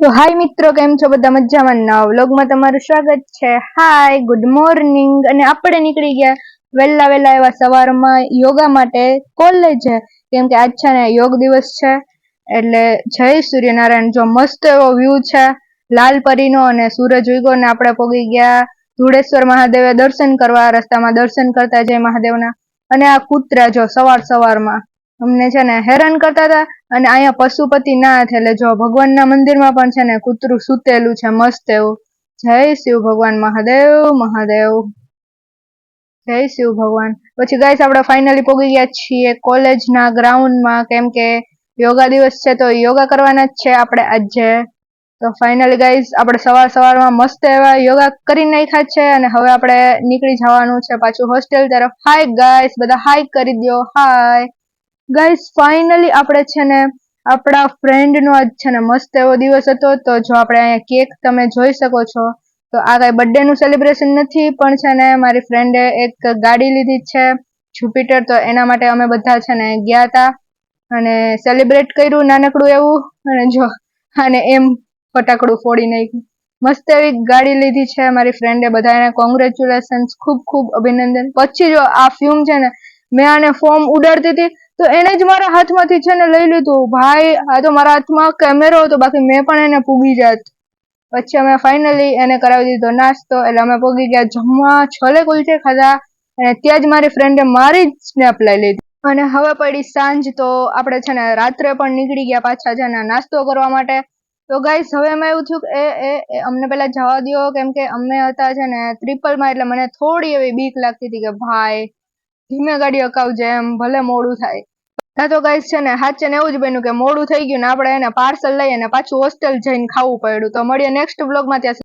તો હાય મિત્રો, કેમ છો બધા? મજામાં? નવા વ્લોગમાં તમારું સ્વાગત છે. હાય, ગુડ મોર્નિંગ. અને આપણે નીકળી ગયા વહેલા વહેલા એવા સવારમાં યોગા માટે કોલેજે, કેમ કે આજ છે ને યોગ દિવસ છે. એટલે જય સૂર્યનારાયણ. જો મસ્ત એવો વ્યૂ છે લાલ પરીનો અને સૂરજ ઉગ્યો ને આપણે પહોંચી ગયા ધુળેશ્વર મહાદેવે દર્શન કરવા. રસ્તામાં દર્શન કરતા જય મહાદેવના. અને આ કૂતરા જો સવારમાં અમને છે ને હેરાન કરતા હતા. અને અહીંયા પશુપતિનાથ એટલે જો ભગવાનના મંદિરમાં પણ છે ને કૂતરું સૂતેલું છે મસ્ત એવું. જય શિવ ભગવાન મહાદેવ મહાદેવ, જય શિવ ભગવાન. પછી ગાઈસ આપણે ફાઇનલી પહોંચી ગયા છીએ કોલેજના ગ્રાઉન્ડમાં, કેમ કે યોગા દિવસ છે તો યોગા કરવાના જ છે આપણે આજે. તો ફાઇનલી ગાઈસ આપણે સવારમાં મસ્ત એવા યોગા કરી નાખ્યા છે અને હવે આપણે નીકળી જવાનું છે પાછું હોસ્ટેલ તરફ. હાય ગાઈસ, બધા હાય કરી દો. હાય ગાઈસ, ફાઇનલી આપણે છે ને આપણા ફ્રેન્ડનો આજ છે ને મસ્ત એવો દિવસ હતો. તો જો આપણે અહીંયા કેક તમે જોઈ શકો છો. તો આ કઈ બર્થડે નું સેલિબ્રેશન નથી, પણ છે ને મારી ફ્રેન્ડે એક ગાડી લીધી છે જુપિટર, તો એના માટે અમે બધા છે ને ગયા હતા અને સેલિબ્રેટ કર્યું નાનકડું એવું. અને જો અને એમ ફટાકડું ફોડી નાખ્યું. મસ્ત એવી ગાડી લીધી છે મારી ફ્રેન્ડે. બધાને કોંગ્રેચ્યુલેશન્સ, ખૂબ ખૂબ અભિનંદન. પછી જો આ ફ્યુમ છે ને મેં આને ફોર્મ ઉડાડતી હતી તો એને જ મારા હાથમાંથી છે ને લઈ લીધું. ભાઈ, આ તો મારા હાથમાં કેમેરો હતો, બાકી મેં પણ એને પૂગી જાત. પછી અમે ફાઇનલી એને કરાવી દીધો નાસ્તો, એટલે અમે પોગી ગયા જમવા. છોલે કુલચે ખાધા અને ત્યાં જ મારી ફ્રેન્ડે મારી જ સ્નેપ લઈ લીધી. અને હવે પડી સાંજ, તો આપણે છે ને રાત્રે પણ નીકળી ગયા પાછા છે ને નાસ્તો કરવા માટે. તો ગાઈસ હવે એમાં એવું થયું કે અમને પેલા જવા દો, કેમ કે અમે હતા છે ને ટ્રિપલમાં, એટલે મને થોડી એવી બીક લાગતી હતી કે ભાઈ ધીમે ગાડી અકાવજે, એમ ભલે મોડું થાય. તો ગાઈસ છે ને હાચે ને એવું જ બન્યું કે મોડું થઈ ગયું ને આપણે એને પાર્સલ લઈ અને પાછું હોસ્ટેલ જઈને ખાવું પડ્યું. તો મળીએ નેક્સ્ટ બ્લોગમાં. ત્યાં